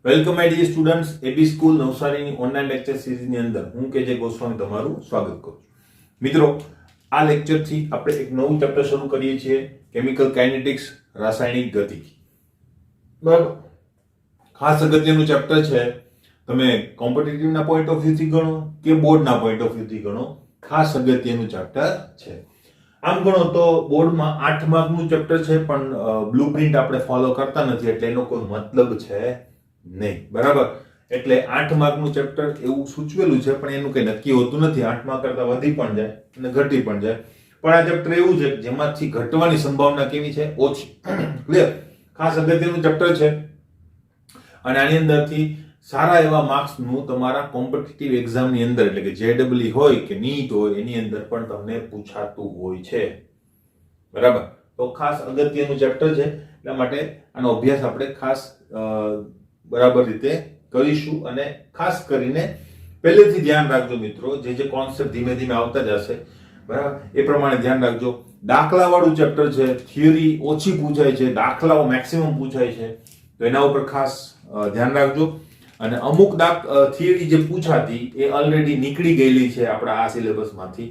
Welcome my dear students AB school નવસારીની online lecture સિરીઝની અંદર હું કેજે ગોસ્વામી તમારું સ્વાગત કરું છું। મિત્રો, આ લેક્ચરથી આપણે એક નવું ચેપ્ટર શરૂ કરીએ છીએ, કેમિકલ કાઇનેટિક્સ, રાસાયણિક ગતિકી। બરાબર, ખાસ અગત્યનું ચેપ્ટર છે। તમે કોમ્પિટિટિવના પોઈન્ટ ઓફ વ્યૂથી ગણો કે બોર્ડના પોઈન્ટ ઓફ વ્યૂથી ગણો, ખાસ અગત્યનું ચેપ્ટર છે। આમ ગણો તો બોર્ડમાં 8 માર્કનું ચેપ્ટર છે, પણ બ્લુપ્રિન્ટ આપણે ફોલો કરતા નથી એટલે એનો કોઈ મતલબ છે નહીં। બરાબર, એટલે 8 માર્કનું ચેપ્ટર એવું સૂચવેલું છે, પણ એનું કંઈ નક્કી હોતું નથી। 8 માર્ક કરતા વધી પણ જાય અને ઘટી પણ જાય, પણ આ ચેપ્ટર એવું છે જેમાંથી ઘટવાની સંભાવના કેવી છે? ઓછી। ક્લિયર? ખાસ અગત્યનું ચેપ્ટર છે અને આની અંદરથી સારા એવા માર્ક્સનું તમારા કોમ્પિટિટિવ એક્ઝામની અંદર, એટલે કે જેડબલઈ હોય કે નીટ હોય, એની અંદર પણ તમને પૂછાતું હોય છે। બરાબર, તો ખાસ અગત્યનું ચેપ્ટર છે, એટલા માટે આનો અભ્યાસ આપણે ખાસ બરાબર રીતે કરીશું। અને ખાસ કરીને પહેલેથી ધ્યાન રાખજો મિત્રો, જે કોન્સેપ્ટ ધીમે ધીમે આવતા જશે, બરાબર, એ પ્રમાણે ધ્યાન રાખજો। દાખલા વાળું ચેપ્ટર છે, થિયરી ઓછી પૂછાય છે, દાખલાઓ મેક્સિમમ પૂછાય છે, તો એના ઉપર ખાસ ધ્યાન રાખજો। અને અમુક થિયરી જે પૂછાતી એ ઓલરેડી નીકળી ગયેલી છે આપણા આ સિલેબસમાંથી,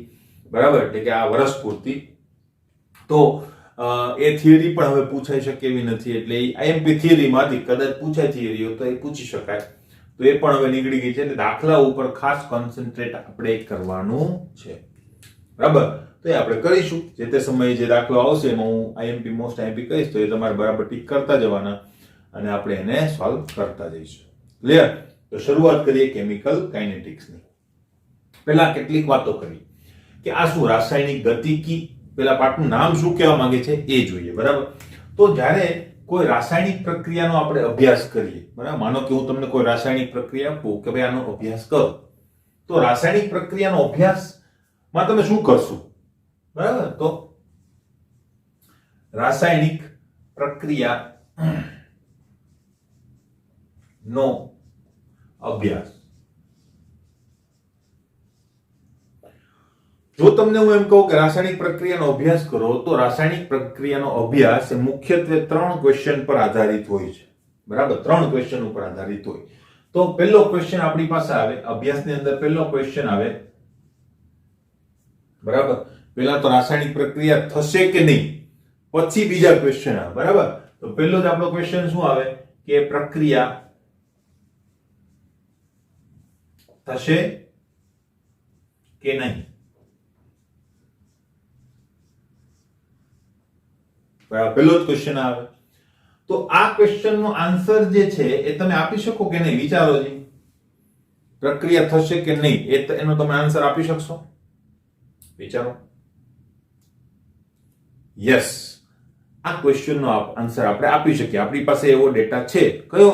બરાબર, એટલે કે આ વર્ષ પૂરતી, તો એ થિયરી પણ હવે પૂછાઈ શકે એવી નથી। એટલે આઈએમપી થિયરીમાંથી કદાચ પૂછાય થિયરી હોય તો એ પૂછી શકાય, તો એ પણ હવે નીકળી ગઈ છે। એટલે દાખલા ઉપર ખાસ કોન્સન્ટ્રેટ આપણે કરવાનું છે, બરાબર, તો એ આપણે કરીશું। જે તે સમયે જે દાખલો આવશે એમાં હું આઈએમપી મોસ્ટ આઈએમપી કહીશ, તો એ તમારે બરાબર ટીક કરતા જવાના અને આપણે એને સોલ્વ કરતા જઈશું। ક્લિયર? તો શરૂઆત કરીએ કેમિકલ કાઇનેટિક્સની। પહેલા કેટલીક વાતો કરી કે આ શું રાસાયણિક ગતિકી, પેલા પાઠનું નામ શું કહેવા માંગે છે એ જોઈએ। બરાબર, તો જ્યારે કોઈ રાસાયણિક પ્રક્રિયાનો આપણે અભ્યાસ કરીએ, બરાબર, માનો કે હું તમને કોઈ રાસાયણિક પ્રક્રિયા આપું કે ભાઈ આનો અભ્યાસ કરો, તો રાસાયણિક પ્રક્રિયાનો અભ્યાસમાં તમે શું કરશો? બરાબર, તો રાસાયણિક પ્રક્રિયા નો અભ્યાસ, જો તમને હું એમ કહું કે રાસાયણિક પ્રક્રિયાનો અભ્યાસ કરો, તો રાસાયણિક પ્રક્રિયાનો અભ્યાસ એ મુખ્યત્વે 3 ક્વેશ્ચન પર આધારિત હોય છે। બરાબર, 3 ક્વેશ્ચન ઉપર આધારિત હોય। તો પહેલો ક્વેશ્ચન આપણી પાસે આવે અભ્યાસની અંદર, પહેલો ક્વેશ્ચન આવે, બરાબર, પહેલા તો રાસાયણિક પ્રક્રિયા થશે કે નહીં, પછી બીજા ક્વેશ્ચન આવે। બરાબર, તો પહેલો જ આપણો ક્વેશ્ચન શું આવે કે પ્રક્રિયા થશે કે નહીં? પહેલો જ ક્વેશ્ચન આવે, તો આ ક્વેશ્ચન નો આન્સર જે છે એ તમે આપી શકો કે નહીં? વિચારો જી, પ્રક્રિયા થશે કે નહીં એનો તમે આન્સર આપી શકશો? વિચારો। યસ, આ ક્વેશ્ચન નો આન્સર આપણે આપી શકીએ, આપણી પાસે એવો ડેટા છે। કયો?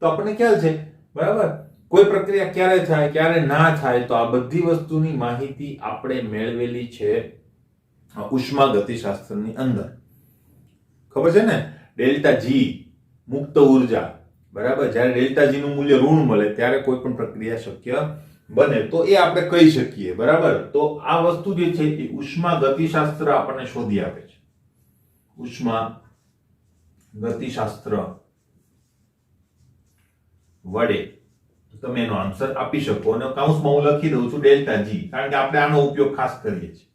તો આપણને ખ્યાલ છે, બરાબર, કોઈ પ્રક્રિયા ક્યારે થાય, ક્યારે ના થાય, તો આ બધી વસ્તુની માહિતી આપણે મેળવેલી છે ઉષ્મા ગતિશાસ્ત્રની અંદર। ખબર છે ને, ડેલ્ટા જી મુક્ત ઉર્જા, બરાબર, જ્યારે ડેલ્ટા જી નું મૂલ્ય ઋણ મળે ત્યારે કોઈ પણ પ્રક્રિયા શક્ય બને, તો એ આપણે કહી શકીએ। બરાબર, તો આ વસ્તુ જે છે એ ઉષ્મા ગતિશાસ્ત્ર આપણને શોધી આપે છે। ઉષ્મા ગતિશાસ્ત્ર વડે તમે એનો આન્સર આપી શકો, અને કૌંસમાં હું લખી દઉં છું ડેલ્ટા જી, કારણ કે આપણે આનો ઉપયોગ ખાસ કરીએ છીએ।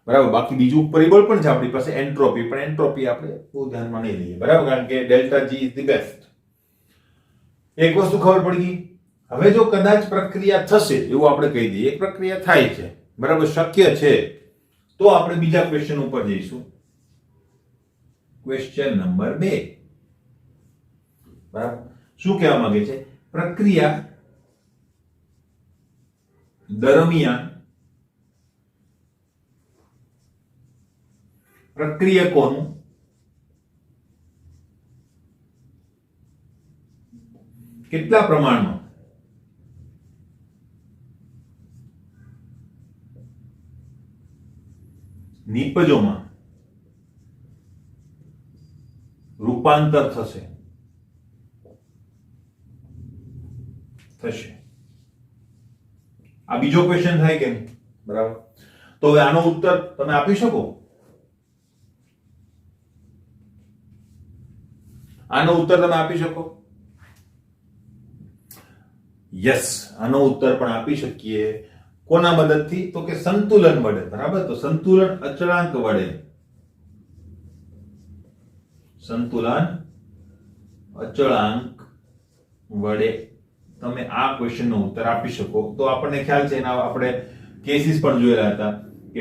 બરાબર, બાકી બીજું પરિબળ પણ છે આપણી પાસે, એન્ટ્રોપી, પણ એન્ટ્રોપી આપણે બહુ ધ્યાનમાં નહીં લઈએ, બરાબર, કારણ કે delta g is the best. એક વસ્તુ ખબર પડી ગઈ। હવે જો કદાચ પ્રક્રિયા થશે એવું આપણે કહી દઈએ, એક પ્રક્રિયા થાય છે, બરાબર, શક્ય છે, તો આપણે બીજા ક્વેશ્ચન ઉપર જઈશું, ક્વેશ્ચન નંબર 2। બરાબર, શું કહેવા માંગે છે? પ્રક્રિયા દરમિયાન પ્રક્રિયકોનું કેટલા પ્રમાણમાં નિપજોમાં રૂપાંતર થશે? આ બીજો ક્વેશ્ચન થાય કે નહીં? બરાબર, તો હવે આનો ઉત્તર તમે આપી શકો? આનો ઉત્તર તમે આપી શકો? યસ, આનો ઉત્તર પણ આપી શકીએ. કોના મદદથી? તો કે સંતુલન વડે. બરાબર, તો સંતુલન અચળાંક વડે, સંતુલન અચળાંક વડે તમે આ ક્વેશ્ચનનો ઉત્તર આપી શકો. તો આપણને ખ્યાલ છે એના આપણે કેસીસ પણ જોયેલા હતા કે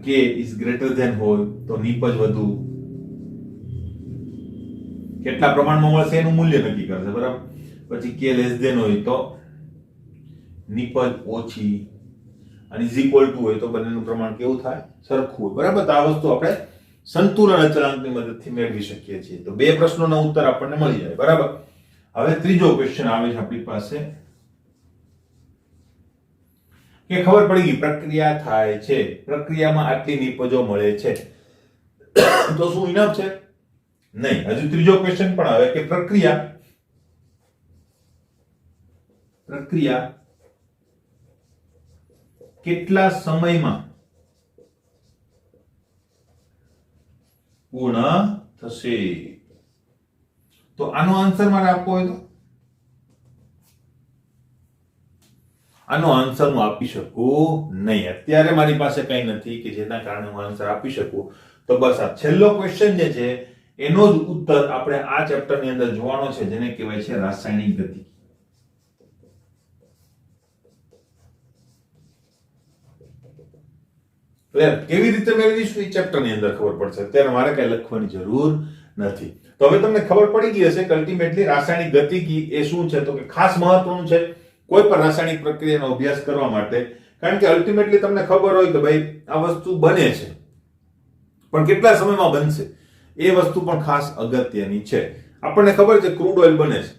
કે ઇઝ ગ્રેટર ધેન હોય તો નીપજ વધુ કેટલા પ્રમાણમાં મળશે એનું મૂલ્ય નક્કી કરશે. બરાબર, પછી કે લેસ ધેન હોય તો નીપજ ઓછી અને ઇઝ ઇક્વલ ટુ હોય તો બંનેનું પ્રમાણ કેવું થાય? સરખું હોય. બરાબર, તો આ વસ્તુ આપણે સંતુલન અચળાંકની મદદથી મેળવી શકીએ છીએ. તો બે પ્રશ્નોના ઉત્તર આપણને મળી જાય. બરાબર, હવે ત્રીજો ક્વેશ્ચન આવે છે આપણી પાસે કે ખબર પડી ગઈ પ્રક્રિયા થાય છે, પ્રક્રિયામાં આટલી નીપજો મળે છે, તો શું ઇનામ છે? નહીં. હજુ ત્રીજો ક્વેશ્ચન પણ આવે કે પ્રક્રિયા કેટલા સમયમાં પૂર્ણ થશે? તો આનો આન્સર મારે આપવો હોય તો આનો આન્સર હું આપી શકું નહીં. અત્યારે મારી પાસે કઈ નથી કે જેના કારણે હું આન્સર આપી શકું. તો બસ આ છેલ્લો ક્વેશ્ચન જે છે એનો જ ઉત્તર આપણે આ ચેપ્ટર ની અંદર જોવાનો છે, જેને કહેવાય છે રાસાયણિક ગતિકી. કેવી રીતે મેળવીશું એ ચેપ્ટર ની અંદર ખબર પડશે. અત્યારે મારે કઈ લખવાની જરૂર નથી. તો હવે તમને ખબર પડી ગઈ હશે કે અલ્ટિમેટલી રાસાયણિક ગતિકી એ શું છે, તો કે ખાસ મહત્વનું છે કોઈ પણ રાસાયણિક પ્રક્રિયાનો અભ્યાસ કરવા માટે. કારણ કે અલ્ટિમેટલી તમને ખબર હોય કે ભાઈ આ વસ્તુ બને છે, પણ કેટલા સમયમાં બનશે એ વસ્તુ પણ ખાસ અગત્યની છે. આપણને ખબર છે ક્રૂડ ઓઇલ બને છે,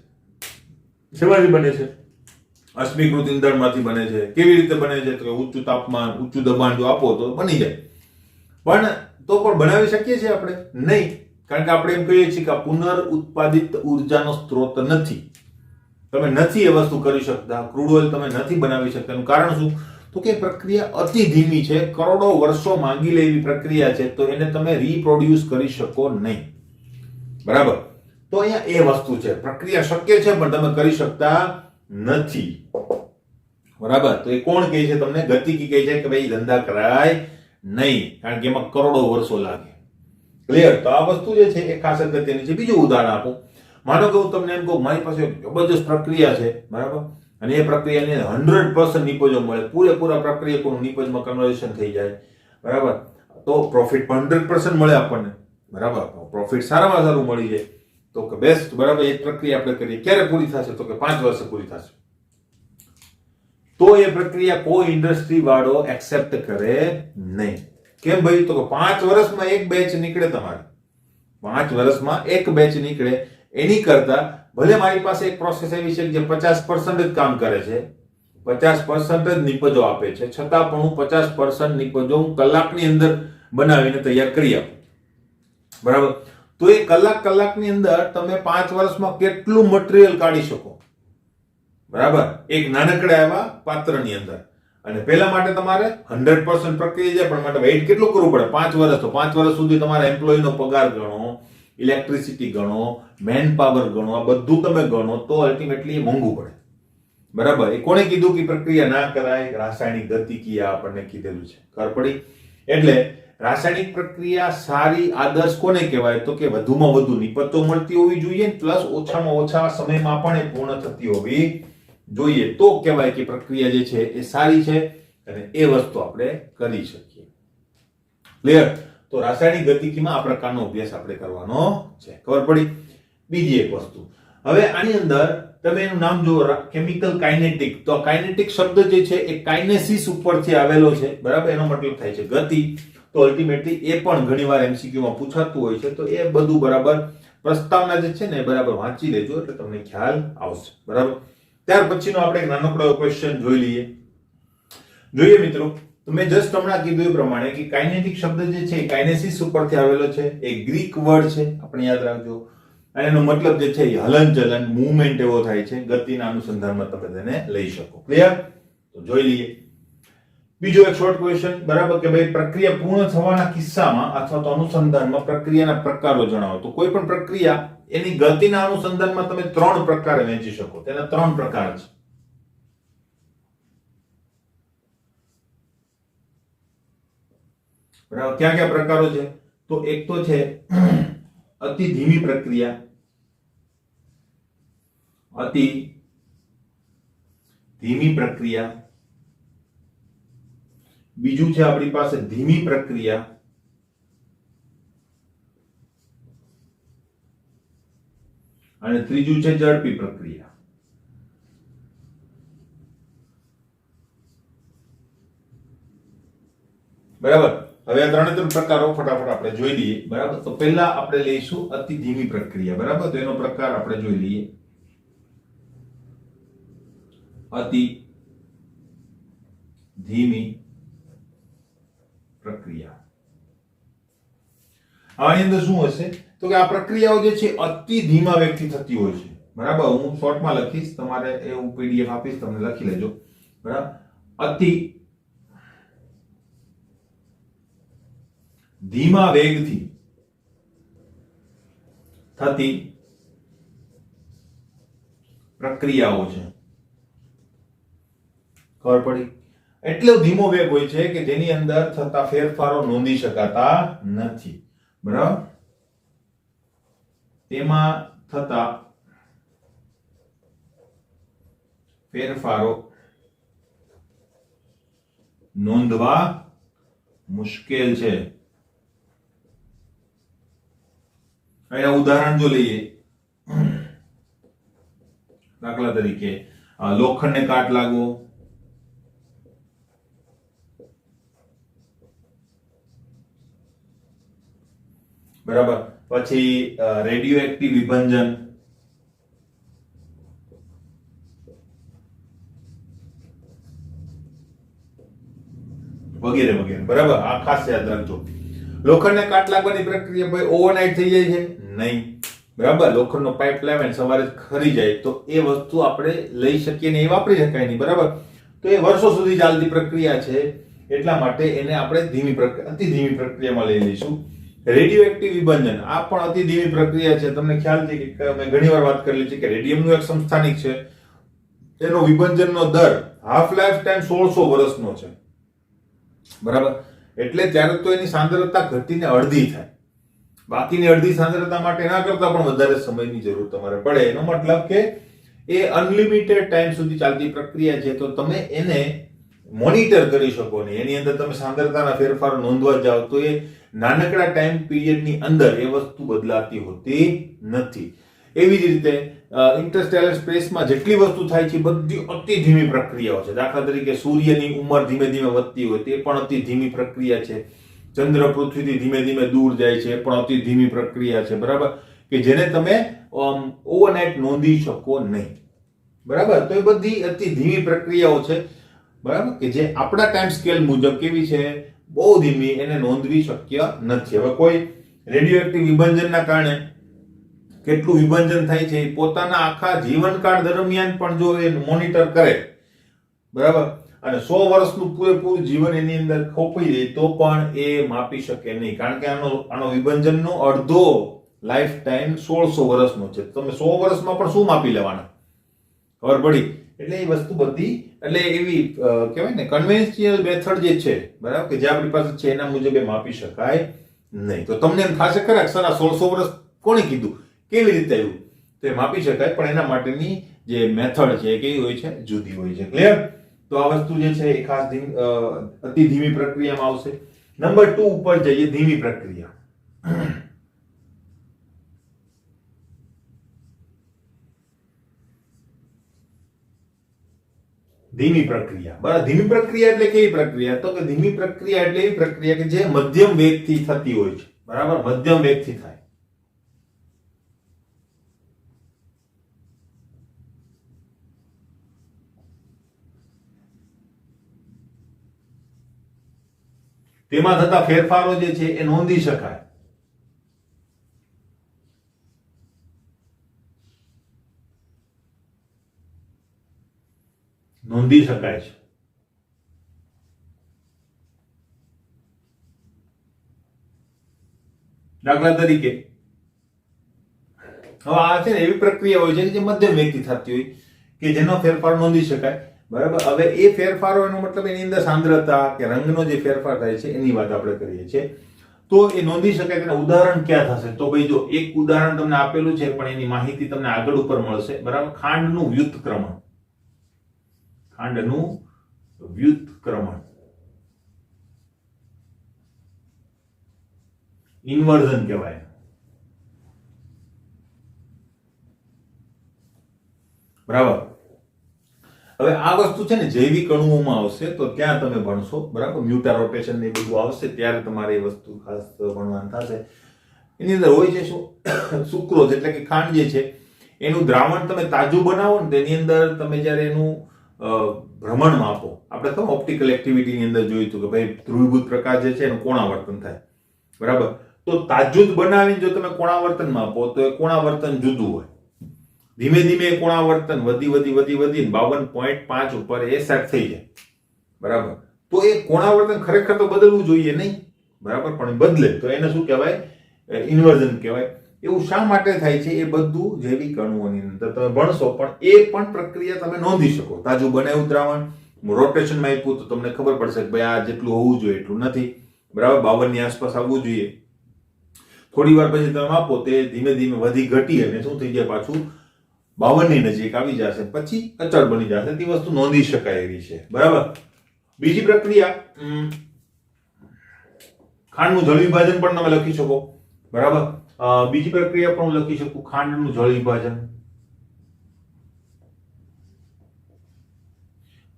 શેમાંથી બને છે? અશ્મિકૃત ઇંધણમાંથી બને છે. કેવી રીતે બને છે? તો ઊંચું તાપમાન, ઊંચું દબાણ જો આપો તો બની જાય. પણ તો પણ બનાવી શકીએ છીએ આપણે? નહીં, કારણ કે આપણે એમ કહીએ છીએ કે પુનઃઉત્પાદિત ઉર્જાનો સ્ત્રોત નથી. તમે નથી એ વસ્તુ કરી શકતા, ક્રૂડ ઓઇલ તમે નથી બનાવી શકતા. એનું કારણ શું? તો કે પ્રક્રિયા અતિ ધીમી છે, કરોડો વર્ષો માંગી લે એવી પ્રક્રિયા છે, તો એને તમે રીપ્રોડ્યુસ કરી શકો નહીં. બરાબર, તો અહીંયા એ વસ્તુ છે, પ્રક્રિયા શક્ય છે પણ તમે કરી શકતા નથી. બરાબર, તો એ કોણ કહે છે તમને? ગતિકી કહે છે કે ભાઈ ધંધા કરાય નહીં, કારણ કે એમાં કરોડો વર્ષો લાગે. ક્લિયર? તો આ વસ્તુ જે છે એ ખાસ અગત્યની છે. બીજું ઉદાહરણ આપો. માનો કે હું તમને એમ કહું મારી પાસે જબરજસ્ત પ્રક્રિયા છે, બરાબર, અને એ પ્રક્રિયાની 100% નીપજો મળે, પૂરેપૂરા પ્રક્રિયકોનું નીપજમાં કન્વર્ઝન થઈ જાય, બરાબર, તો પ્રોફિટ પણ 100% મળે આપણને. બરાબર, પ્રોફિટ સારામાં સારું મળી જાય તો કે બેસ્ટ. બરાબર, એક પ્રક્રિયા આપણે કરીએ, ક્યારે પૂરી થશે? તો કે 5 વર્ષે પૂરી થશે. તો એ પ્રક્રિયા કોઈ ઇન્ડસ્ટ્રી વાળો એક્સેપ્ટ કરે નહીં. કેમ ભાઈ? તો કે 5 વર્ષમાં એક બેચ નીકળે તમારે, 5 વર્ષમાં એક બેચ નીકળે, એની કરતા ભલે મારી પાસે એક પ્રોસેસ એવી છે જે 50% જ કામ કરે છે, 50% જ નીપજો આપે છે, છતાં પણ હું 50% નીપજો હું કલાકની અંદર બનાવીને તૈયાર કરી આપું. બરાબર, તો એ કલાકની અંદર તમે 5 વર્ષમાં કેટલું મટીરીયલ કાઢી શકો? બરાબર, એક નાનકડા એવા પાત્રની અંદર. અને પહેલા માટે તમારે 100% પ્રક્રિયા છે, પણ માટે વેઇટ કેટલું કરવું પડે? 5 વર્ષ. તો 5 વર્ષ સુધી તમારા એમ્પ્લોયનો પગાર ગણો, ઇલેક્ટ્રિસિટી ગણો, મેન પાવર ગણો, આ બધું તમે ગણો તો અલ્ટિમેટલી મોંઘું પડે. બરાબર, એ કોણે કીધું કે પ્રક્રિયા ના કરાય? રાસાયણિક ગતિકી આપણને કીધેલું છે. ખબર પડી? એટલે રાસાયણિક પ્રક્રિયા સારી આદર્શ કોને કહેવાય? તો કે વધુમાં વધુ નીપજો મળતી હોવી જોઈએ, પ્લસ ઓછામાં ઓછા સમયમાં પણ એ પૂર્ણ થતી હોવી જોઈએ, તો કહેવાય કે પ્રક્રિયા જે છે એ સારી છે અને એ વસ્તુ આપણે કરી શકીએ. ક્લિયર? તો રાસાયણિક ગતિકીમાં આ પ્રકારનો અભ્યાસ આપણે કરવાનો છે. ખબર પડી? બીજી એક વસ્તુ, હવે આની અંદર તમે એનું નામ જુઓ, કેમિકલ કાઇનેટિક. તો કાઇનેટિક શબ્દ જે છે એ કાઇનેસિસ ઉપરથી આવેલો છે. બરાબર, એનો મતલબ થાય છે ગતિ. તો અલ્ટિમેટલી એ પણ ઘણીવાર MCQ માં પૂછાતું હોય છે. તો એ બધું બરાબર પ્રસ્તાવના જે છે ને બરાબર વાંચી લેજો એટલે તમને ખ્યાલ આવશે. બરાબર, ત્યાર પછીનો આપણે એક નાનકડો ક્વેશ્ચન જોઈ લઈએ. જોઈએ મિત્રો, તો મેં જસ્ટ હમણાં કીધું એ પ્રમાણે કે કાઇનેટિક શબ્દ જે છે કાઇનેસિસ ઉપરથી આવેલો છે. એ ગ્રીક વર્ડ છે, આપણે યાદ રાખજો. અને એનો મતલબ જે છે એ હલનચલન, મૂવમેન્ટ એવો થાય છે. ગતિના અનુસંધાનમાં તમે તેને લઈ શકો. ક્લિયર? તો જોઈ લઈએ. બીજો એક શોર્ટ ક્વેશ્ચન, બરાબર, કે ભાઈ પ્રક્રિયા પૂર્ણ થવાના કિસ્સામાં અથવા તો અનુસંધાનમાં પ્રક્રિયાના પ્રકારો જણાવો. તો કોઈ પણ પ્રક્રિયા એની ગતિના અનુસંધાનમાં તમે 3 પ્રકારે વહેંચી શકો. તેના 3 પ્રકાર છે. બરાબર, ક્યાં ક્યાં પ્રકારો છે? તો એક તો છે અતિ ધીમી પ્રક્રિયા, અતિ ધીમી પ્રક્રિયા. બીજું છે આપણી પાસે ધીમી પ્રક્રિયા, અને ત્રીજું છે ઝડપી પ્રક્રિયા. બરાબર, હવે આ 3 પ્રકારો ફટાફટ આપણે જોઈ લઈએ. બરાબર, તો પહેલા આપણે લઈશું અતિ ધીમી પ્રક્રિયા. બરાબર, તો એનો પ્રકાર આપણે જોઈ લઈએ. અતિ ધીમી પ્રક્રિયા. આની અંદર શું હશે? તો કે આ પ્રક્રિયાઓ જે છે અતિ ધીમા વેગથી થતી હોય છે. બરાબર, હું શોર્ટમાં લખીશ, તમારે એવું પીડીએફ આપીશ, તમને લખી લેજો. બરાબર, અતિ ધીમા વેગથી થતી પ્રક્રિયાઓ છે. ખબર પડી? એટલો ધીમો વેગ હોય છે કે જેની અંદર થતા ફેરફારો નોંધી શકાતા નથી. બરાબર, તેમાં થતા ફેરફારો નોંધવા મુશ્કેલ છે. એના ઉદાહરણ જો લઈએ, દાખલા તરીકે લોખંડને કાટ લાગવો, બરાબર, પછી રેડિયો એક્ટિવ વિભંજન, વગેરે વગેરે. બરાબર, આ ખાસ યાદ રાખજો. લોખંડને કાટ લાગવાની પ્રક્રિયા ભાઈ ઓવરનાઇટ થઈ જાય છે? નહીં. બરાબર, લોખંડનો પાઇપ લાવે સવારે ખરી જાય તો એ વસ્તુ આપણે લઈ શકીએ ને એ વાપરી શકાય નહીં. બરાબર, તો એ વર્ષો સુધી ચાલતી પ્રક્રિયા છે, એટલા માટે એને આપણે ધીમી પ્રક્રિયા, અતિ ધીમી પ્રક્રિયામાં લઈ લઈશું. રેડિયો એક્ટિવ વિભંજન, આ પણ અતિ ધીમી પ્રક્રિયા છે. તમને ખ્યાલ છે કે મેં ઘણીવાર વાત કરેલી છે કે રેડિયમનું એક સમસ્થાનિક છે, એનો વિભંજનનો દર હાફ લાઈફ ટાઈમ 1600 વર્ષનો છે. બરાબર, એટલે ત્યારે તો એની સાંદ્રતા ઘટીને અડધી થાય. બાકીની અડધી સાંદ્રતા માટે એના કરતા પણ વધારે સમયની જરૂર તમારે પડે. એનો મતલબ કે એ અનલિમિટેડ ટાઈમ સુધી ચાલતી પ્રક્રિયા છે, તો તમે એને મોનિટર કરી શકો નહીં. એની અંદર તમે સાંદ્રતાના ફેરફારો નોંધવા જાઓ તો એ નાનકડા ટાઈમ પીરિયડની અંદર એ વસ્તુ બદલાતી હોતી નથી. એવી જ રીતે ઇન્ટરસ્ટેલર સ્પેસમાં જેટલી વસ્તુ થાય છે બધી અતિ ધીમી પ્રક્રિયાઓ છે. દાખલા તરીકે સૂર્યની ઉંમર ધીમે ધીમે વધતી હોય તે પણ અતિ ધીમી પ્રક્રિયા છે. ચંદ્ર પૃથ્વીથી ધીમે ધીમે દૂર જાય છે, પણ અતિ ધીમી પ્રક્રિયા છે. બરાબર, કે જેને તમે ઓવરનાઇટ નોંધી શકો નહીં. બરાબર, તો એ બધી અતિ ધીમી પ્રક્રિયાઓ છે. બરાબર, કે જે આપણા ટાઈમ સ્કેલ મુજબ કેવી છે? બહુ ધીમી, એને નોંધવી શક્ય નથી. હવે કોઈ રેડિયો એક્ટિવ વિભંજનના કારણે કેટલું વિભંજન થાય છે પોતાના આખા જીવનકાળ દરમિયાન પણ જો એ મોનિટર કરે, બરાબર, અને 100 વર્ષનું પૂરેપૂરું જીવન એની અંદર ખોપાઈ જાય તો પણ એ માપી શકે નહીં, કારણ કે આનો વિભંજનનો અડધો લાઈફ ટાઈમ 1600 વર્ષનો છે. તમે 100 વર્ષમાં પણ શું માપી લેવાના? ખબર પડી? એટલે એ વસ્તુ બધી, એટલે એવી કહેવાય ને કન્વેન્શનલ મેથડ જે છે, બરાબર, કે જે આપણી પાસે છે એના મુજબ એ માપી શકાય નહીં. તો તમને એમ થશે ખરા સર આ 1600 વર્ષ કોણે કીધું, કેવી રીતે આવ્યું? તો એ માપી શકાય, પણ એના માટેની જે મેથડ છે એ કેવી હોય છે? જુદી હોય છે. ક્લિયર? તો આ વસ્તુ જે છે એ ખાસ અતિ ધીમી પ્રક્રિયામાં આવશે. નંબર 2 ઉપર જઈએ, ધીમી પ્રક્રિયા. ધીમી પ્રક્રિયા. બરાબર, ધીમી પ્રક્રિયા એટલે કેવી પ્રક્રિયા? તો કે ધીમી પ્રક્રિયા એટલે એવી પ્રક્રિયા કે જે મધ્યમ વેગથી થતી હોય છે. બરાબર, મધ્યમ વેગથી થાય. તેમાં થતા ફેરફારો જે છે એ નોંધી શકાય. નોંધી શકાય છે. દાખલા તરીકે હવે આ છે ને એવી પ્રક્રિયા હોય છે કે જે મધ્યમ વેગથી થતી હોય કે જેનો ફેરફાર નોંધી શકાય, બરાબર. હવે એ ફેરફારો એનો મતલબ એની અંદર સાંદ્રતા કે રંગનો જે ફેરફાર થાય છે એની વાત આપણે કરીએ છીએ. તો એ નોંધી શકાય તેના ઉદાહરણ ક્યાં થશે? તો ભાઈ જો એક ઉદાહરણ તમને આપેલું છે પણ એની માહિતી તમને આગળ ઉપર મળશે, બરાબર. ખાંડનું વ્યુત્ક્રમણ, ખાંડનું વ્યુત્ક્રમણ, ઇન્વર્ઝન કહેવાય. બરાબર. હવે આ વસ્તુ છે ને જૈવિક અણુઓમાં આવશે તો ત્યાં તમે ભણશો, બરાબર. મ્યુટા રોટેશન ને બધું આવશે ત્યારે તમારે એ વસ્તુ ખાસ ભણવાનું થશે. એની અંદર હોય છે શું? સુક્રોઝ એટલે કે ખાંડ જે છે એનું દ્રાવણ તમે તાજું બનાવો ને તેની અંદર તમે જ્યારે એનું ભ્રમણ માપો, આપણે ખબર ઓપ્ટિકલ એક્ટિવિટીની અંદર જોયું હતું કે ભાઈ ધ્રુવીભૂત પ્રકાશ જે છે એનું કોણાવર્તન થાય, બરાબર. તો તાજું જ બનાવીને જો તમે કોણાવર્તન માપો તો એ કોણાવર્તન જુદું હોય. ધીમે ધીમે કોણાવર્તન વધી 52.5 ઉપર એ સેટ થઈ જાય, બરાબર. તો એ કોણાવર્તન ખરેખર તો બદલવું જોઈએ નહીં, બરાબર, પણ બદલે તો એને શું કહેવાય? ઇન્વર્ઝન કહેવાય. એવું શા માટે થાય છે? એ બધું જૈવિક અણુઓની અંદર તમે ભણશો, પણ એ પણ પ્રક્રિયા તમે નોંધી શકો. તાજું બનાવ્યું દ્રાવણ રોટેશનમાં આપ્યું તો તમને ખબર પડશે કે ભાઈ આ જેટલું હોવું જોઈએ એટલું નથી, બરાબર. 52 ની આસપાસ આવવું જોઈએ. થોડી વાર પછી તમે માપો તે ધીમે ધીમે વધી ઘટી અને શું થઈ જાય? પાછું 52 ની નજીક આવી જશે, પછી અચળ બની જશે. તે વસ્તુ નોંધી શકાય એવી છે, બરાબર. બીજી પ્રક્રિયા, ખાંડનું જળ વિભાજન પણ તમે લખી શકો, બરાબર. બીજી પ્રક્રિયા પણ હું લખી શકું, ખાંડનું જળ વિભાજન,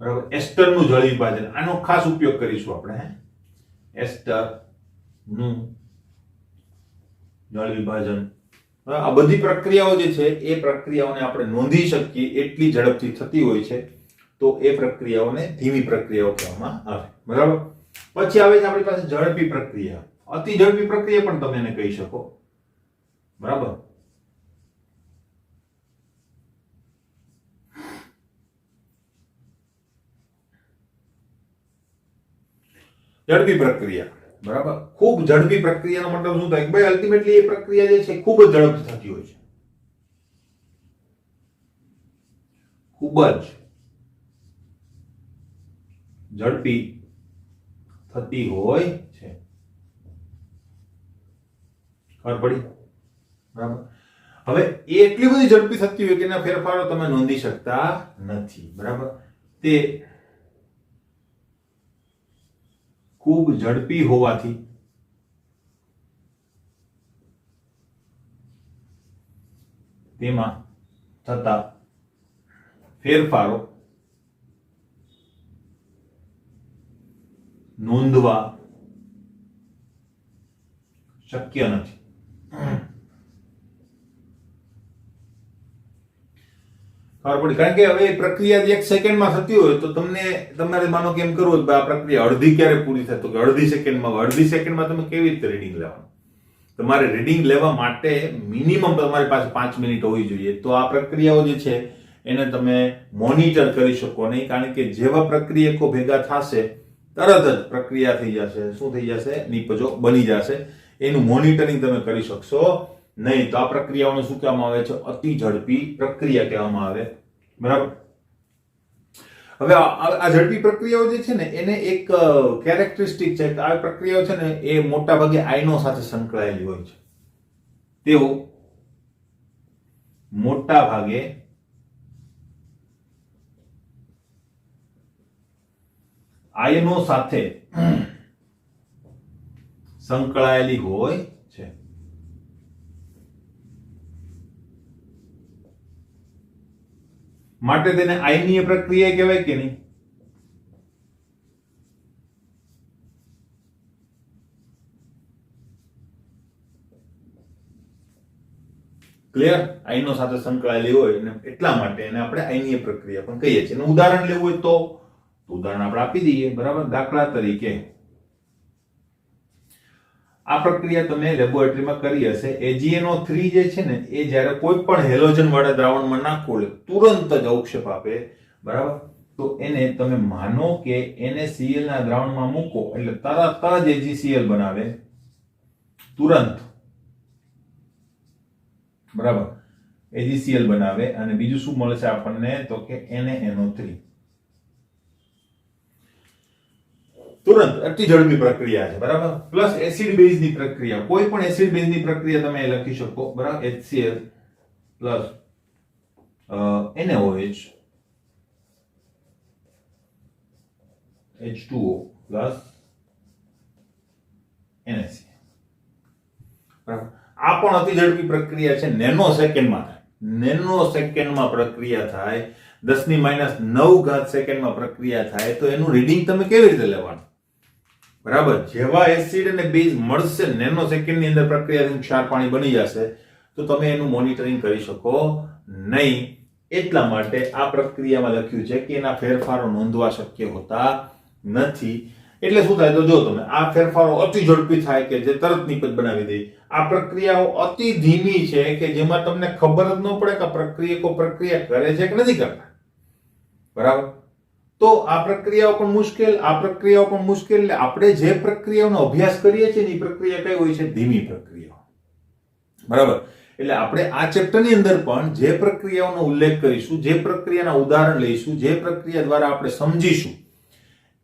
બરાબર. એસ્ટરનું જળ વિભાજન, આનો ખાસ ઉપયોગ કરીશું આપણે. એસ્ટરનું જળ વિભાજન. આ બધી પ્રક્રિયાઓ જે છે એ પ્રક્રિયાઓને આપણે નોંધી શકીએ એટલી ઝડપથી થતી હોય છે તો એ પ્રક્રિયાઓને ધીમી પ્રક્રિયાઓ કહેવામાં આવે, બરાબર. પછી આવે છે આપણી પાસે ઝડપી પ્રક્રિયા. અતિ ઝડપી પ્રક્રિયા પણ તમે એને કહી શકો, બરાબર. ઝડપી પ્રક્રિયા, બરાબર. ખૂબ ઝડપી પ્રક્રિયાનો મતલબ શું થાય? ભાઈ અલ્ટિમેટલી એ પ્રક્રિયા જે છે ખૂબ જ ઝડપથી થતી હોય છે, ખૂબ જ ઝડપી થતી હોય છે. ખબર પડી? બરાબર. હવે એ એટલી બધી ઝડપી થતી હોય કે એના ફેરફારો તમે નોંધી શકતા નથી, બરાબર. તે ખૂબ ઝડપી હોવાથી તેમાં થતા ફેરફારો નોંધવા શક્ય નથી. ખબર પડી? કારણ કે હવે પ્રક્રિયા 1 સેકન્ડમાં થતી હોય તો તમને તમારે માનો કે એમ કરવું કે આ પ્રક્રિયા અડધી ક્યારે પૂરી થાય, તો કે અડધી સેકન્ડમાં તમે કેવી રીતે રીડિંગ લેવાનું? તમારે રીડિંગ લેવા માટે મિનિમમ તમારી પાસે 5 મિનિટ હોવી જોઈએ. તો આ પ્રક્રિયાઓ જે છે એને તમે મોનિટર કરી શકો નહીં, કારણ કે જેવા પ્રક્રિયકો ભેગા થશે તરત જ પ્રક્રિયા થઈ જશે. શું થઈ જશે? નિપજો બની જશે. એનું મોનિટરિંગ તમે કરી શકશો નહીં. તો આ પ્રક્રિયાઓને શું કહેવામાં આવે છે? અતિ ઝડપી પ્રક્રિયા કહેવામાં આવે, બરાબર. હવે આ ઝડપી પ્રક્રિયાઓ જે છે ને એને એક કેરેક્ટરિસ્ટિક છે. આ પ્રક્રિયાઓ છે ને એ મોટા ભાગે આયનો સાથે સંકળાયેલી હોય છે. તેઓ મોટા ભાગે આયનો સાથે સંકળાયેલી હોય છે. માટે તેને આયનીય પ્રક્રિયા કહેવાય કે નહીં? ક્લિયર? આયનો સાથે સંકળાયેલી હોય અને એટલા માટે એને આપણે આયનીય પ્રક્રિયા પણ કહીએ છીએ. એનું ઉદાહરણ લેવું હોય તો ઉદાહરણ આપણે આપી દઈએ, બરાબર. દાખલા તરીકે આ પ્રક્રિયા તમે લેબોરેટરીમાં કરી હશે. AgNO3 જે છે ને એ જ્યારે કોઈ પણ હેલોજન વાળા દ્રાવણમાં નાખો તુરંત જ અવક્ષેપ આપે, બરાબર. તો એને તમે માનો કે NaCl ના દ્રાવણમાં મૂકો એટલે તરત જ AgCl બનાવે, તુરંત, બરાબર, AgCl બનાવે અને બીજું શું મળે છે આપણને તો કે NaNO3. તુરંત અતિ ઝડપી પ્રક્રિયા છે, બરાબર. પ્લસ એસિડ બેઝ ની પ્રક્રિયા, કોઈ પણ એસિડ બેઝ ની પ્રક્રિયા તમે લખી શકો, બરાબર. HCl plus NaOH H2O plus NaCl, બરાબર. આ પણ અતિ ઝડપી પ્રક્રિયા છે, નેનો સેકન્ડમાં થાય. નેનો સેકન્ડમાં પ્રક્રિયા થાય, 10⁻⁹ સેકન્ડમાં પ્રક્રિયા થાય. તો એનું રીડિંગ તમે કેવી રીતે લેવાનું? બરાબર, જેવા એસિડ અને બેઝ મળશે નેનો સેકન્ડની અંદર પ્રક્રિયાથી ક્ષાર પાણી બની જશે, તો તમે એનું મોનિટરિંગ કરી શકો નહીં. એટલા માટે આ પ્રક્રિયામાં લખ્યું છે કે એના ફેરફારો નોંધવા શક્ય હોતા નથી. એટલે શું થાય તો જો તમે આ ફેરફારો અતિ ઝડપી થાય કે જે તરત નિપજ બનાવી દે. આ પ્રક્રિયાઓ અતિ ધીમી છે કે જેમાં તમને ખબર જ ન પડે કે પ્રક્રિયકો પ્રક્રિયા કરે છે કે નથી કરતા, બરાબર. તો આ પ્રક્રિયાઓ પણ મુશ્કેલ, આ પ્રક્રિયાઓ પણ મુશ્કેલ. એટલે આપણે જે પ્રક્રિયાઓનો અભ્યાસ કરીએ છીએ ને એ પ્રક્રિયા કઈ હોય છે? ધીમી પ્રક્રિયાઓ, બરાબર. એટલે આપણે આ ચેપ્ટરની અંદર પણ જે પ્રક્રિયાઓનો ઉલ્લેખ કરીશું, જે પ્રક્રિયાના ઉદાહરણ લઈશું, જે પ્રક્રિયા દ્વારા આપણે સમજીશું,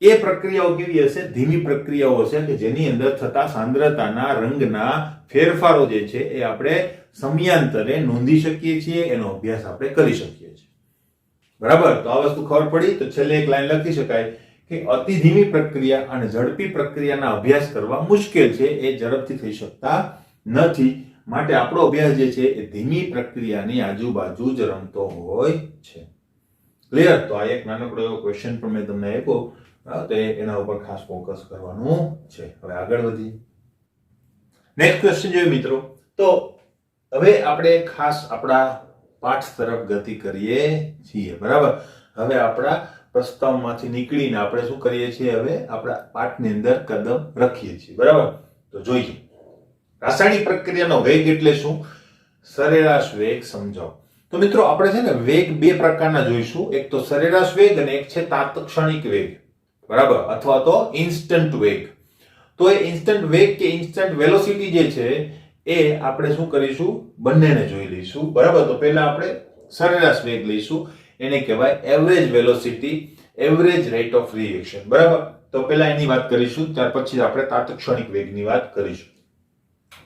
એ પ્રક્રિયાઓ કેવી હશે? ધીમી પ્રક્રિયાઓ હશે કે જેની અંદર થતા સાંદ્રતાના રંગના ફેરફારો જે છે એ આપણે સમયાંતરે નોંધી શકીએ છીએ, એનો અભ્યાસ આપણે કરી શકીએ છીએ, બરાબર. તો આ વસ્તુ ખબર પડી. તો છેલ્લે એક લાઈન લખી શકાય કે અતિ ધીમી પ્રક્રિયા અને ઝડપી પ્રક્રિયાના અભ્યાસ કરવા મુશ્કેલ છે, એ ઝડપથી થઈ શકતા નથી. માટે આપણો અભ્યાસ જે છે એ ધીમી પ્રક્રિયાની આજુબાજુ જ રમતો હોય છે. ક્લિયર? તો આ એક નાનકડો એવો ક્વેશ્ચન પણ મેં તમને આપ્યો, તો એના ઉપર ખાસ ફોકસ કરવાનું છે. હવે આગળ વધીએ. નેક્સ્ટ ક્વેશ્ચન જોઈએ મિત્રો. તો હવે આપણે ખાસ આપણા પાઠ તરફ ગતિ કરીએ છીએ, બરાબર. હવે આપણા પ્રસ્તાવમાંથી નીકળીને આપણે શું કરીએ છીએ? હવે આપણા પાઠની અંદર કદમ રાખીએ છીએ, બરાબર. તો જોઈએ, રાસાયણિક પ્રક્રિયાનો વેગ એટલે શું? સરેરાશ વેગ સમજાવો. તો મિત્રો આપણે છે ને વેગ બે પ્રકારના જોઈશું. એક તો સરેરાશ વેગ અને એક છે તાત્ક્ષણિક વેગ, બરાબર, અથવા તો ઇન્સ્ટન્ટ વેગ. તો એ ઇન્સ્ટન્ટ વેગ કે ઇન્સ્ટન્ટ વેલોસિટી જે છે એ આપણે શું કરીશું? બંનેને જોઈ લઈશું, બરાબર. તો પહેલા આપણે સરેરાશ વેગ લઈશું, એને કહેવાય average velocity, average rate of reaction, બરાબર. તો પહેલા એની વાત કરીશું, ત્યાર પછી આપણે તાત્ક્ષણિક વેગની વાત કરીશું.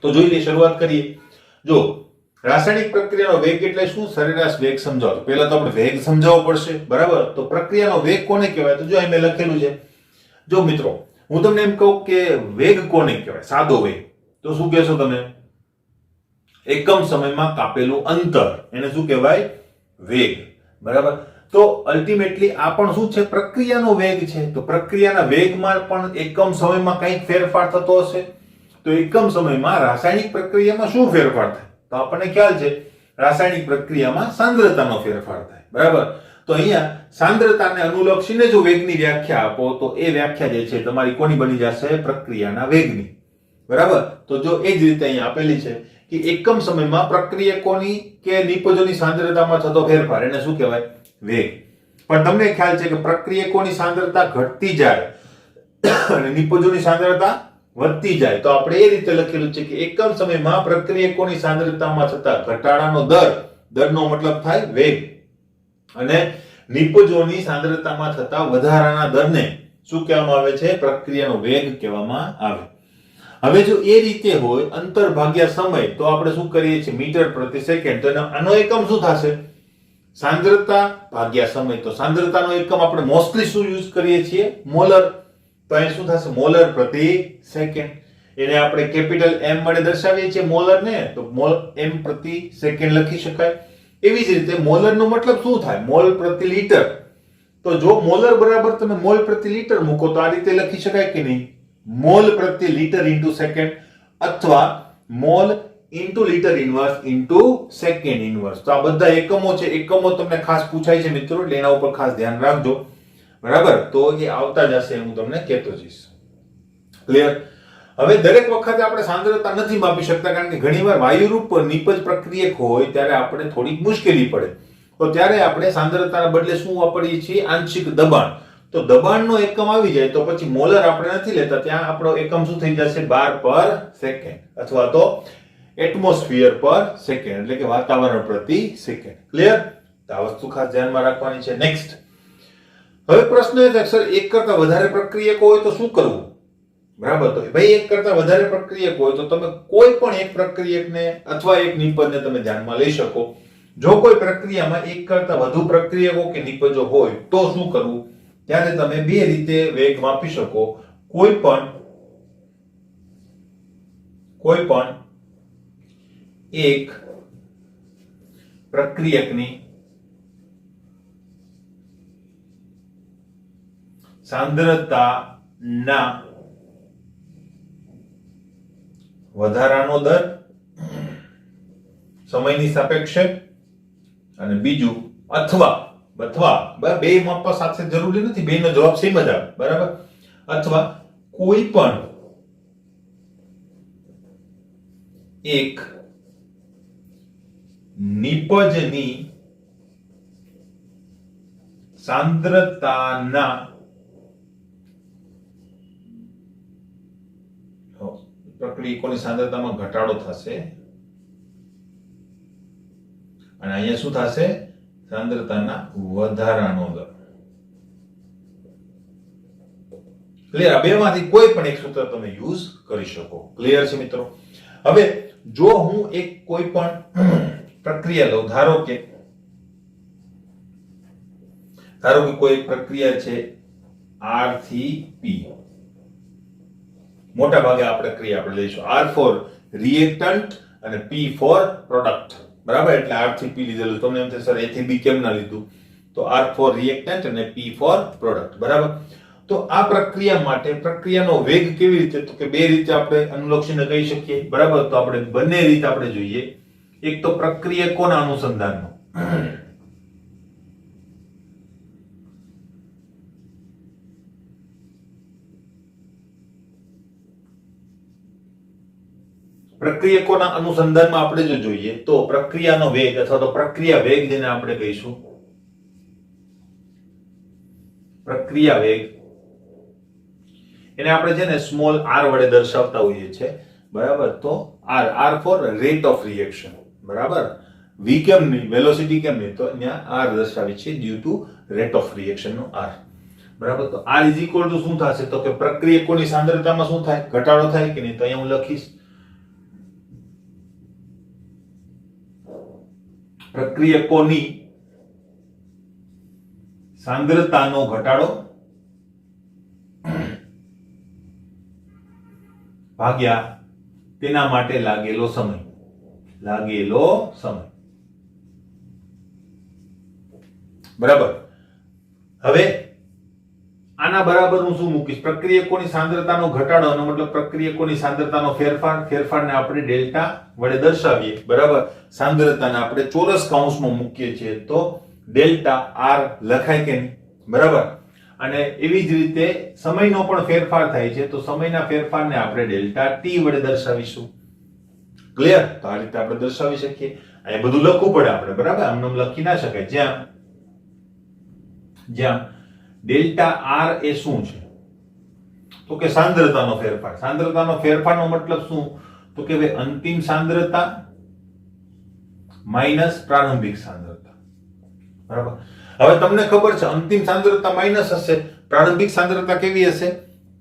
તો જોઈ લઈએ, શરૂઆત કરીએ. જો રાસાયણિક પ્રક્રિયાનો વેગ એટલે શું? સરેરાશ વેગ સમજાવો. પહેલા તો આપણે વેગ સમજાવવો પડશે, બરાબર. તો પ્રક્રિયાનો વેગ કોને કહેવાય? તો જો અહીં મેં લખેલું છે. જો મિત્રો હું તમને એમ કહું કે વેગ કોને કહેવાય, સાદો વેગ, તો શું કહેશો તમે? એકમ સમયમાં કાપેલું અંતર, એને શું કહેવાય? વેગ, બરાબર. તો અલ્ટિમેટલી આ પણ શું છે? પ્રક્રિયાનો વેગ છે. તો પ્રક્રિયાના વેગમાં પણ એકમ સમયમાં કંઈક ફેરફાર થતો હશે. તો એકમ સમયમાં રાસાયણિક પ્રક્રિયામાં શું ફેરફાર થાય? તો આપણને ખ્યાલ છે રાસાયણિક પ્રક્રિયામાં સાંદ્રતાનો ફેરફાર થાય, બરાબર. તો અહીંયા સાંદ્રતાને અનુલક્ષીને જો વેગની વ્યાખ્યા આપો તો એ વ્યાખ્યા જે છે તમારી કોની બની જશે? પ્રક્રિયાના વેગની, બરાબર. તો જો એ જ રીતે અહીંયા આપેલી છે કે એકમ સમયમાં પ્રક્રિયકોની કે નિપજોની સાંદ્રતામાં થતો ફેરફાર, એને શું કહેવાય? વેગ. પણ તમને ખ્યાલ છે કે પ્રક્રિયકોની સાંદ્રતા ઘટતી જાય અને નિપજોની સાંદ્રતા વધતી જાય. તો આપણે એ રીતે લખેલું છે કે એકમ સમયમાં પ્રક્રિયકોની સાંદ્રતામાં થતા ઘટાડાનો દરનો મતલબ થાય વેગ, અને નિપજોની સાંદ્રતામાં થતા વધારાના દરને શું કહેવામાં આવે છે? પ્રક્રિયાનો વેગ કહેવામાં આવે. હવે જો એ રીતે હોય અંતર ભાગ્યા સમય, તો આપણે શું કરીએ છીએ? મીટર પ્રતિ સેકન્ડ. તો આનો એકમ શું થશે? સાંદ્રતા ભાગ્યા સમય. તો સાંદ્રતાનો એકમ આપણે મોસ્ટલી શું યુઝ કરીએ છીએ? મોલર. તો અહીં શું થશે? મોલર પ્રતિ સેકન્ડ. એને આપણે કેપિટલ M વડે દર્શાવીએ છીએ મોલર ને, તો મોલ M પ્રતિ સેકન્ડ લખી શકાય. એવી જ રીતે મોલર નો મતલબ શું થાય? મોલ પ્રતિ લીટર. તો જો મોલર બરાબર તમે મોલ પ્રતિ લીટર મૂકો તો આ રીતે લખી શકાય કે નહીં? મોલ પ્રતિ લીટર ઇન્ટુ સેકન્ડ, અથવા mall into litre inverse into second inverse. તો આ બધા એકમો છે. એકમો તમને ખાસ પૂછાય છે મિત્રો, એટલે એના ઉપર ખાસ ધ્યાન રાખજો, બરાબર. તો એ આવતા જશે, હું તમને કહેતો જઈશ. ક્લિયર? હવે દરેક વખતે આપણે સાંદ્રતા નથી માપી શકતા, કારણ કે ઘણીવાર વાયુરૂપ નિપજ પ્રક્રિયક હોય ત્યારે આપણે થોડીક મુશ્કેલી પડે. તો ત્યારે આપણે સાંદ્રતાના બદલે શું વાપરીએ છીએ? આંશિક દબાણ. તો દબાણનો એકમ આવી જાય તો પછી મોલર આપણે નથી લેતા, ત્યાં આપણો એકમ શું થઈ જશે? બાર પર સેકન્ડ, અથવા તો એટમોસ્ફિયર પર સેકન્ડ, એટલે કે વાતાવરણ પ્રતિ સેકન્ડ. ક્લિયર? તો આ વસ્તુ ખાસ ધ્યાનમાં રાખવાની છે. નેક્સ્ટ, હવે પ્રશ્ન એ છે સર એક કરતા વધારે પ્રક્રિયકો હોય તો શું કરવું? બરાબર, તો ભાઈ એક કરતા વધારે પ્રક્રિયક હોય તો તમે કોઈ પણ એક પ્રક્રિયકને અથવા એક નિપજને તમે ધ્યાનમાં લઈ શકો. જો કોઈ પ્રક્રિયામાં એક કરતા વધુ પ્રક્રિયકો કે નિપજો હોય તો શું કરવું? ત્યારે તમે બે રીતે વેગ માપી શકો. કોઈ પણ એક પ્રક્રિયકની સાંદ્રતાના વધારાનો દર સમયની સાપેક્ષે, અને બીજું અથવા બે માપવા સાથે જરૂરી નથી, બેનો જવાબ સેમ જ આવે. બરાબર? અથવા કોઈ પણ એક નિપજની સાંદ્રતાના પ્રક્રિયકોની સાંદ્રતામાં ઘટાડો થશે, અને અહીંયા શું થશે? સાંદ્રતાના વધારાનો દર. ક્લિયર? આ બેમાંથી કોઈ પણ એક સૂત્ર તમે યુઝ કરી શકો. ક્લિયર છે મિત્રો? હવે જો હું એક કોઈ પણ પ્રક્રિયા લઉં, ધારો કે કોઈ એક પ્રક્રિયા છે R થી P. મોટા ભાગે આ પ્રક્રિયા આપણે લઈશું R ફોર રિએક્ટન્ટ અને P ફોર પ્રોડક્ટ. બરાબર? એટલે R થી P લીધેલું. તમને એમ થાય સર A થી B કેમ ના લીધું? તો R ફોર રિએક્ટન્ટ અને P ફોર પ્રોડક્ટ. બરાબર? તો આ પ્રક્રિયા માટે પ્રક્રિયાનો વેગ કેવી રીતે? તો કે બે રીતે આપણે અનુલક્ષીને કહી શકીએ. બરાબર? તો આપણે બંને રીતે આપણે જોઈએ. એક તો પ્રક્રિયકોના અનુસંધાનનો, પ્રક્રિયકોના અનુસંધાનમાં આપણે જો જોઈએ તો પ્રક્રિયાનો વેગ અથવા તો પ્રક્રિયા વેગ જેને આપણે કહીશું, પ્રક્રિયા વેગ એને આપણે છે ને સ્મોલ r વડે દર્શાવતા હોઈએ છીએ. બરાબર? તો r for rate of reaction. બરાબર? v કેમ નહીં, વેલોસિટી કેમ નહીં, તો અહીંયા r દર્શાવી છે due to rate of reaction નો r. બરાબર? તો r ઇઝ ઇક્વલ ટુ શું થશે? તો કે પ્રક્રિયકોની સાંદ્રતામાં શું થાય? ઘટાડો થાય કે નહીં? તો અહીંયા હું લખીશ પ્રક્રિયકોની સાંદ્રતાનો ઘટાડો ભાગ્યા તેના માટે લાગેલો સમય. બરાબર? હવે આના બરાબર હું શું મૂકીશ? પ્રક્રિયકોની સાંદ્રતાનો ઘટાડો, મતલબ પ્રક્રિયકોની સાંદ્રતાનો ફેરફારને આપણે ડેલ્ટા વડે દર્શાવીએ. બરાબર? સાંદ્રતાને આપણે ચોરસ કૌંસમાં મૂકીએ છીએ તો ડેલ્ટા r લખાય કે નહીં? બરાબર? અને એવી જ રીતે સમયનો પણ ફેરફાર થાય છે તો સમયના ફેરફારને આપણે ડેલ્ટા t વડે દર્શાવીશું. ક્લિયર? તો આ રીતે આપણે દર્શાવી શકીએ. અહીંયા બધું લખવું પડે આપણે. બરાબર? આમ લખી ના શકાય. જ્યાં ડેલ્ટા r એ શું છે? તો કે સાંદ્રતાનો ફેરફાર. સાંદ્રતાનો ફેરફારનો મતલબ શું? તો કે ભાઈ અંતિમ સાંદ્રતા માઈનસ પ્રારંભિક સાંદ્રતા. બરાબર? હવે તમને ખબર છે અંતિમ સાંદ્રતા માઈનસ હશે, પ્રારંભિક સાંદ્રતા કેવી હશે?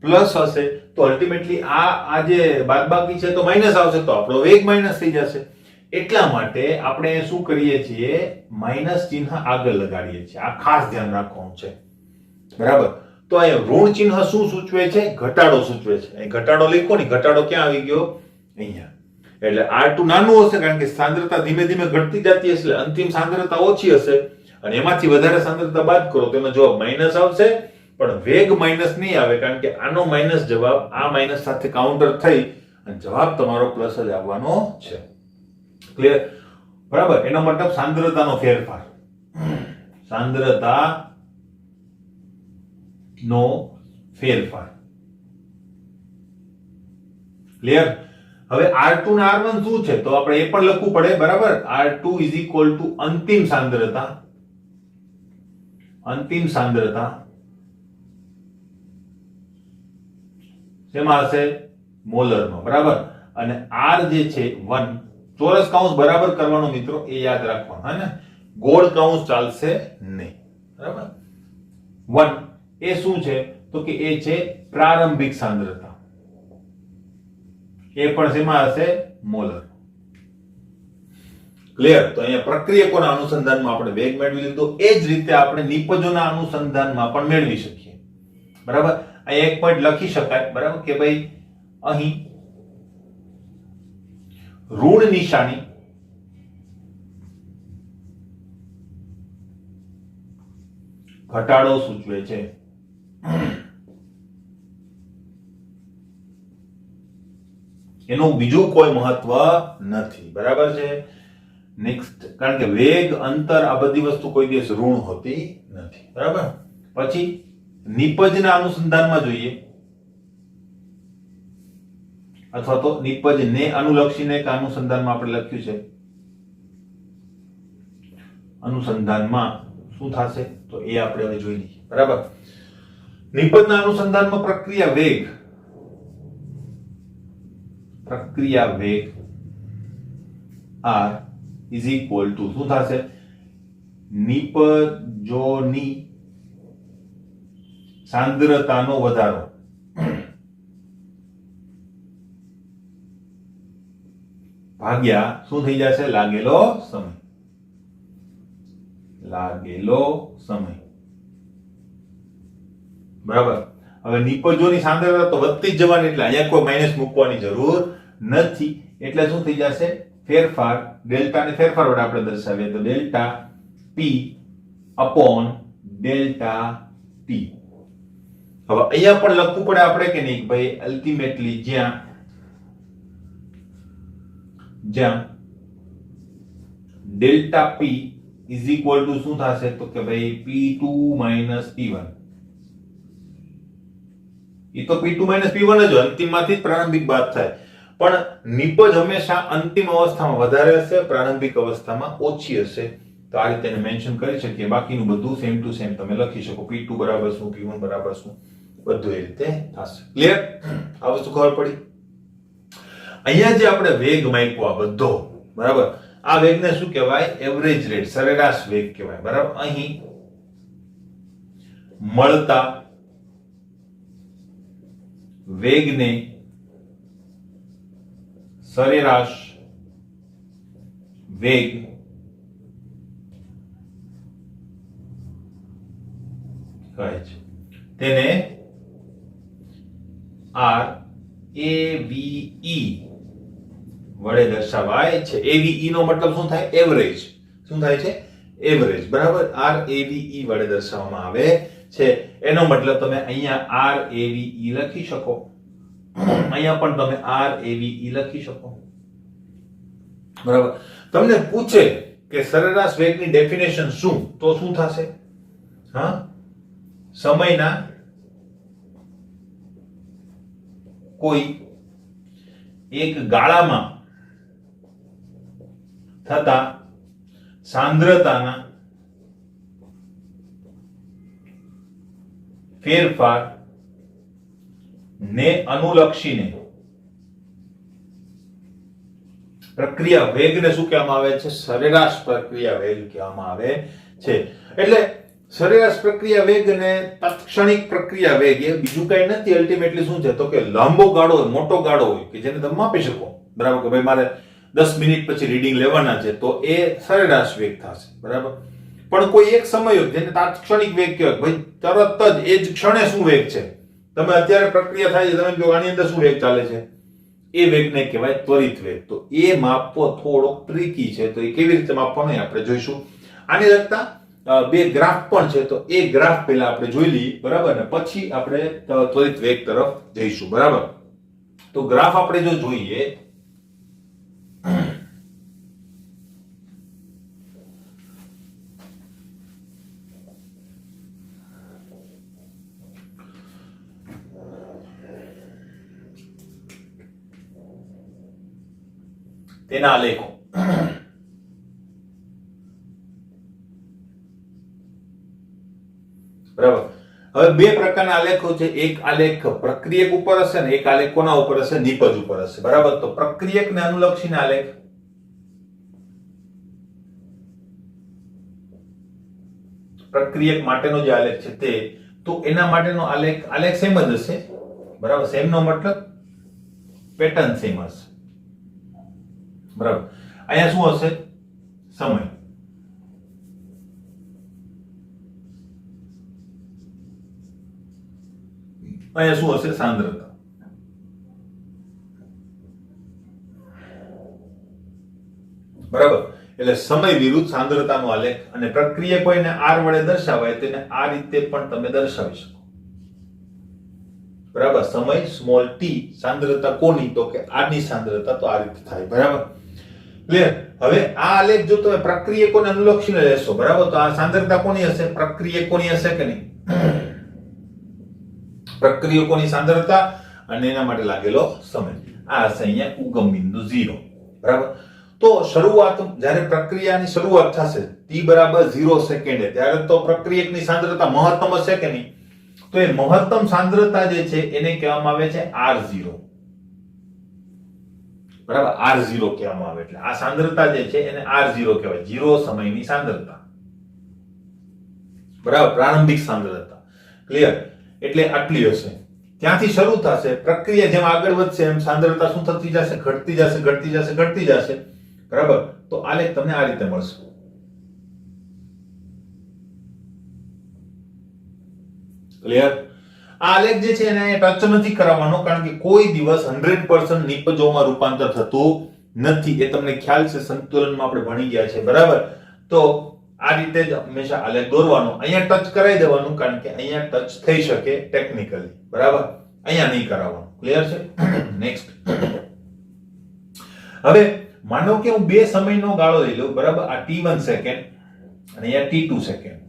પ્લસ હશે. તો અલ્ટિમેટલી આ જે બાદબાકી છે તો માઈનસ આવશે, તો આપણો વેગ માઈનસ થઈ જશે. એટલા માટે આપણે શું કરીએ છીએ? માઈનસ ચિહ્ન આગળ લગાડીએ છીએ. આ ખાસ ધ્યાન રાખવાનું છે. બરાબર? તો અહીંયા ઋણ ચિહ્ન શું સૂચવે છે? ઘટાડો સૂચવે છે. અહીં ઘટાડો લખો ને, ઘટાડો ક્યાં આવી ગયો? અહીંયા. એટલે R2 નાનું હશે કારણ કે સાંદ્રતા ધીમે ધીમે ઘટતી જતી હશે, અંતિમ સાંદ્રતા ઓછી હશે, અને એમાંથી વધારે સાંદ્રતા બાદ કરો તો એનો જવાબ માઈનસ આવશે. પણ વેગ માઈનસ નહીં આવે કારણ કે આનો માઈનસ જવાબ આ માઈનસ સાથે કાઉન્ટર થઈ અને જવાબ તમારો પ્લસ જ આવવાનો છે. ક્લિયર? બરાબર? એનો મતલબ સાંદ્રતાનો ફેરફાર, સાંદ્રતાનો ફેરફાર. ક્લિયર? હવે R2 ને R1 શું છે? તો આપણે એ પણ લખવું પડે. બરાબર? R2 ઇઝ ઇક્વલ ટુ અંતિમ સાંદ્રતા શેમાં હશે? મોલરમાં. બરાબર? અને r જે છે 1 ચોરસ કૌંસ બરાબર કરવાનો મિત્રો એ યાદ રાખવાનું હે ને ગોળ કૌંસ ચાલશે નહીં બરાબર 1 એ શું છે તો કે એ છે પ્રારંભિક સાંદ્રતા એ પણ શેમાં હશે મોલર ક્લિયર તો અહીંયા પ્રક્રિયકોના અનુસંધાનમાં આપણે વેગ મેળવી લીધો એ જ રીતે આપણે નિપજોના અનુસંધાનમાં પણ મેળવી શકીએ બરાબર આ એક પોઈન્ટ લખી શકાય બરાબર કે ભાઈ અહીં ઋણ નિશાની ઘટાડો સૂચવે છે એનું બીજું કોઈ મહત્વ નથી બરાબર છે નેક્સ્ટ કારણ કે વેગ અંતર આ બધી વસ્તુ કોઈ દિવસ ઋણ હોતી નથી બરાબર પછી નિપજના અનુસંધાનમાં જોઈએ અથવા તો નિપજને અનુલક્ષીને એક અનુસંધાનમાં આપણે લખ્યું છે અનુસંધાનમાં શું થશે તો એ આપણે હવે જોઈ લઈએ બરાબર નિપજના અનુસંધાનમાં પ્રક્રિયા વેગ r is equal to શું થશે નિપજોની સાંદ્રતાનો વધારો ભાગ્યા શું થઈ જશે લાગેલો સમય બરાબર હવે નિપજોની સાંદ્રતા તો વધતી જ જવાની એટલે અહીંયા કોઈ માઈનસ મૂકવાની જરૂર નથી એટલે શું થઈ જશે ફેરફાર ડેલ્ટા ને ફેરફાર વડે આપણે દર્શાવીએ તો delta p upon delta t હવે અહીંયા પણ લખવું પડે આપણે કે નહીં ભાઈ અલ્ટિમેટલી જ્યાં delta p is equal to શું થશે તો કે ભાઈ p2 p1 એ તો p2 p1 જ અંતિમમાંથી જ પ્રારંભિક બાદ થાય પણ નિપજ હંમેશા અંતિમ અવસ્થામાં વધારે હશે પ્રારંભિક અવસ્થામાં ઓછી હશે તો આ રીતે મેન્શન કરી શકીએ બાકીનું બધું સેમ ટુ સેમ તમે લખી શકો p2 બરાબર શું p1 બરાબર શું બધું એ રીતે થશે ક્લિયર આ વસ્તુ ખબર પડી અહીંયા જે આપણે વેગ માપ્યો આ બધો બરાબર આ વેગને શું કહેવાય એવરેજ રેટ સરેરાશ વેગ કહેવાય બરાબર અહીં મળતા વેગને સરેરાશ વેગ કહે છે તેને RAVE વડે દર્શાવાય છે AVE નો મતલબ શું થાય એવરેજ શું થાય છે એવરેજ બરાબર RAVE વડે દર્શાવવામાં આવે છે એનો મતલબ તમે અહીંયા RAVE લખી શકો અહીંયા પણ તમે RAVE લખી શકો બરાબર તમને પૂછે કે સરેરાશ વેગની ડેફિનેશન શું તો શું થશે હા સમયના કોઈ એક ગાળામાં થતા સાંદ્રતાના ફેરફાર ને અનુલક્ષીને પ્રક્રિયા વેગને શું કહેવામાં આવે છે સરેરાશ પ્રક્રિયા વેગ કહેવામાં આવે છે એટલે સરેરાશ પ્રક્રિયા વેગ અને તાત્ક્ષણિક પ્રક્રિયા વેગ એ બીજું કઈ નથી અલ્ટિમેટલી શું છે તો કે લાંબો ગાળો હોય મોટો ગાળો હોય કે જેને તમે માપી શકો બરાબર કે ભાઈ મારે 10 મિનિટ પછી રીડિંગ લેવાના છે તો એ સરેરાશ વેગ થશે બરાબર પણ કોઈ એક સમય હોય જેને તાત્ક્ષણિક વેગ કહેવાય ભાઈ તરત જ એ જ ક્ષણે શું વેગ છે તમે અત્યારે પ્રક્રિયા થાય છે તમે કહો આની અંદર શું વેગ ચાલે છે એ વેગને કહેવાય ત્વરિત વેગ તો એ માપવો થોડો ટ્રિકી છે તો એ કેવી રીતે માપવાનો આપણે જોઈશું આને લગતા બે ગ્રાફ પણ છે તો એ ગ્રાફ પહેલા આપણે જોઈ લઈએ બરાબર ને પછી આપણે ત્વરિત વેગ તરફ જઈશું બરાબર તો ગ્રાફ આપણે જો જોઈએ તેના આલેખો બરાબર હવે હવે બે પ્રકારના આલેખો છે. એક આલેખ પ્રક્રિયક ઉપર હશે ને એક આલેખ કોના ઉપર હશે? નિપજ ઉપર હશે. બરાબર. તો પ્રક્રિયકને અનુલક્ષીને આલેખ, પ્રક્રિયક માટેનો જે આલેખ છે તે, તો એના માટેનો આલેખ સેમ જ હશે. બરાબર. સેમ નો મતલબ પેટર્ન સેમ હશે. બરાબર. અહીંયા શું હશે? સમય. અહીંયા શું હશે? સાંદ્રતા. બરાબર. એટલે સમય વિરુદ્ધ સાંદ્રતાનો આલેખ, અને પ્રક્રિયા કોઈને r વડે દર્શાવાય તેને આ રીતે પણ તમે દર્શાવી શકો. બરાબર. સમય સ્મોલ t, સાંદ્રતા કોની? તો કે r ની સાંદ્રતા, તો આ રીતે થાય. બરાબર. ક્લિયર? હવે આ આલેખ જો તમે પ્રક્રિયકોને અનુલક્ષીને લેશો, બરાબર, તો આ સાંદ્રતા કોની હશે? પ્રક્રિયકોની હશે કે નહીં? પ્રક્રિયકોની સાંદ્રતા અને એના માટે લાગેલો સમય. આ હશે અહીંયા ઉગમ બિંદુ 0. બરાબર. તો શરૂઆત, જ્યારે પ્રક્રિયાની શરૂઆત થશે t બરાબર 0 સેકન્ડે, ત્યારે તો પ્રક્રિયકની સાંદ્રતા મહત્તમ હશે કે નહીં? તો એ મહત્તમ સાંદ્રતા જે છે એને કહેવામાં આવે છે r0. બરાબર. r0 કહેવામાં આવે. એટલે આ સાંદ્રતા જે છે એને r0 કહેવાય. 0 સમયની સાંદ્રતા. બરાબર. પ્રારંભિક સાંદ્રતા. ક્લિયર? એટલે આટલી હશે. ત્યાંથી શરૂ થશે પ્રક્રિયા, જેમ આગળ વધશે એમ સાંદ્રતા શું થતી જશે? ઘટતી જશે, ઘટતી જશે, ઘટતી જશે. બરાબર. તો આલેખ તમને આ રીતે મળશે. ક્લિયર? આ આલેખ જે છે એને ટચ નથી કરાવવાનો, કારણ કે કોઈ દિવસ 100% નિપજોમાં રૂપાંતર થતું નથી. એ તમને ખ્યાલ છે, સંતુલનમાં આપણે ભણી ગયા છે. બરાબર. તો આ રીતે જ હંમેશા આલેખ દોરવાનો. અહીંયા ટચ કરાવી દેવાનું, કારણ કે અહીંયા ટચ થઈ શકે ટેકનિકલી. બરાબર. અહીંયા નહીં કરાવવાનું. ક્લિયર છે? નેક્સ્ટ. હવે માનો કે હું બે સમયનો ગાળો લઈ લઉં. બરાબર. આ t1 સેકન્ડ અને અહીંયા t2 સેકન્ડ.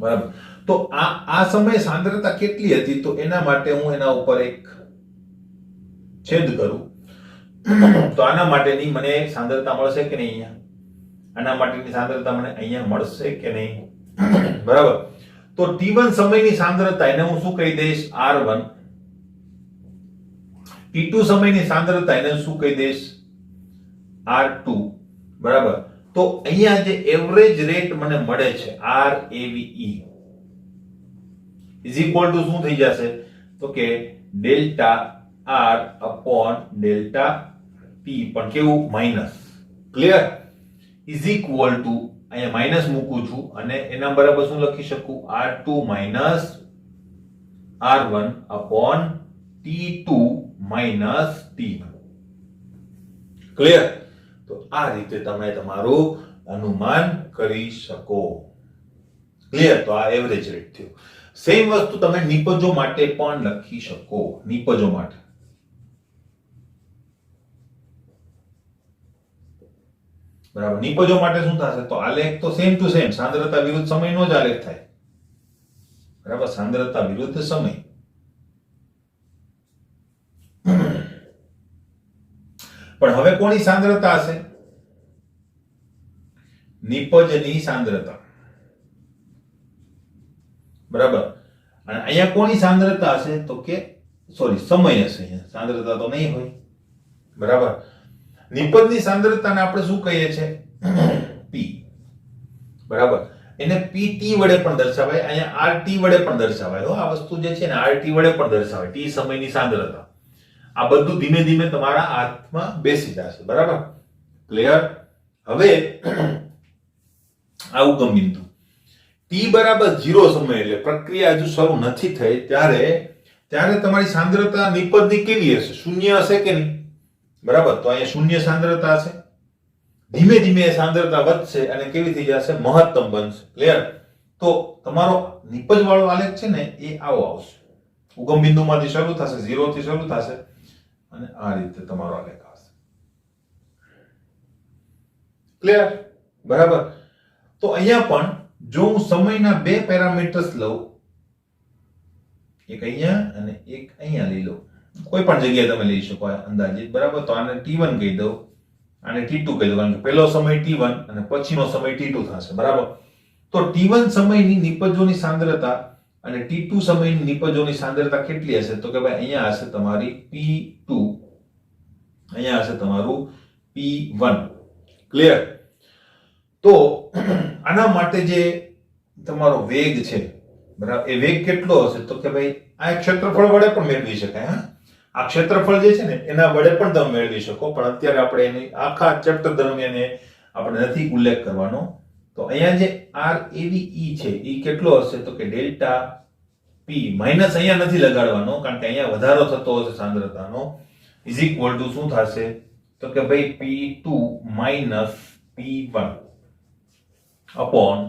બરાબર. તો આ સમય સાંદ્રતા કેટલી હતી? તો એના માટે હું એના ઉપર એક છેદ કરું તો આના માટેની મને સાંદ્રતા મળશે કે નહીં? અહીંયા આના માટેની સાંદ્રતા મને અહીંયા મળશે કે નહીં? બરાબર. તો t1 સમયની સાંદ્રતા એને હું શું કહી દઈશ? r1. t2 સમયની સાંદ્રતા એને શું કહી દઈશ? r2. બરાબર. તો અહીંયા જે એવરેજ રેટ મને મળે છે RAVE ઇઝ ઇક્વલ ટુ શું થઈ જશે? તો કે delta r upon delta p, પણ કેવું? Minus. Clear? Is equal to, અહીંયા માઈનસ મૂકું છું અને એના બરાબર શું લખી શકું? r2 minus r1 upon t2 minus t1. Clear? તો આ રીતે તમે તમારું અનુમાન કરી શકો. ક્લિયર? તો આ એવરેજ રેટ થયો. સેમ વસ્તુ તમે નિપજો માટે પણ લખી શકો. નિપજો માટે બરાબર. નિપજો માટે શું થશે? તો આલેખ તો સેમ ટુ સેમ, સાંદ્રતા વિરુદ્ધ સમયનો જ આલેખ થાય. બરાબર. સાંદ્રતા વિરુદ્ધ સમય. પણ હવે કોની સાંદ્રતા હશે? નિપજની સાંદ્રતા. બરાબર. અને અહીંયા કોની સાંદ્રતા હશે? તો કે સોરી, સમય હશે. અહીંયા સાંદ્રતા તો નહીં હોય. બરાબર. નિપજની સાંદ્રતાને આપણે શું કહીએ છીએ? p. બરાબર. એને pt વડે પણ દર્શાવાય, અહીંયા rt વડે પણ દર્શાવાય. આ વસ્તુ જે છે ને rt વડે પણ દર્શાવાય. t સમયની સાંદ્રતા. આ બધું ધીમે ધીમે તમારા હાથમાં બેસી જશે. બરાબર. ક્લિયર? હવે આ ઉગમ બિંદુ t બરાબર 0 સમય, એટલે પ્રક્રિયા હજુ શરૂ નથી થઈ, ત્યારે તમારી સાંદ્રતા નિપજની કેવી હશે? શૂન્ય હશે કે નહીં? બરાબર. તો અહીંયા શૂન્ય સાંદ્રતા હશે. ધીમે ધીમે સાંદ્રતા વધશે અને કેવી થઈ જશે? મહત્તમ બનશે. ક્લિયર? તો તમારો નિપજ વાળો આલેખ છે ને એ આવો આવશે. ઉગમ બિંદુમાંથી શરૂ થશે, 0 થી શરૂ થશે અને આ રીતે તમારો આલેખ આવશે. ક્લિયર? બરાબર. તો અહીંયા પણ જો હું સમયના બે પેરામીટર્સ લઉં, એક અહીંયા અને એક અહીંયા લઈ લઉં, કોઈ પણ જગ્યાએ તમે લઈ શકો અંદાજિત. બરાબર. તો આને t1 કહી દઉં, આને t2 કહી દઉં, કારણ કે પહેલો સમય t1 અને પછીનો સમય t2 થશે. બરાબર. તો t1 સમયની નિપજોની સાંદ્રતા અને t2 સમયની નિપજોની સાંદ્રતા કેટલી હશે? તો કે ભાઈ અહીંયા હશે તમારી p2, અહીંયા હશે તમારું p1. ક્લિયર? તો આના માટે જે તમારો વેગ છે, બરાબર, એ વેગ કેટલો હશે? તો કે ભાઈ આ ક્ષેત્રફળ વડે પણ મેળવી શકાય. હા, આ ક્ષેત્રફળ જે છે ને એના વડે પણ તમે મેળવી શકો, પણ અત્યારે આપણે એની આખા ચેપ્ટર દરમિયાન આપણે નથી ઉલ્લેખ કરવાનો. તો અહીંયા જે RAVE છે એ કેટલો હશે? તો કે ડેલ્ટા P માઇનસ અહીંયા નથી લગાડવાનો, કારણ કે અહીંયા વધારો થતો હશે સાંદ્રતાનો, ઇઝ ઇક્વલ ટુ શું થશે? તો કે ભાઈ P2 minus P1 upon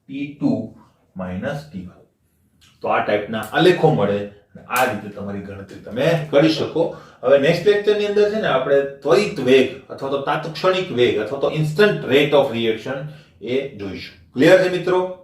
T2 minus T1. તો આ ટાઈપના આલેખો મળે, આ રીતે તમારી ગણતરી તમે કરી શકો. હવે નેક્સ્ટ લેક્ચરની અંદર છે ને આપણે ત્વરિત વેગ અથવા તો તાત્ક્ષણિક વેગ અથવા તો ઇન્સ્ટન્ટ રેટ ઓફ રિએક્શન એ જોઈશું. ક્લિયર છે મિત્રો?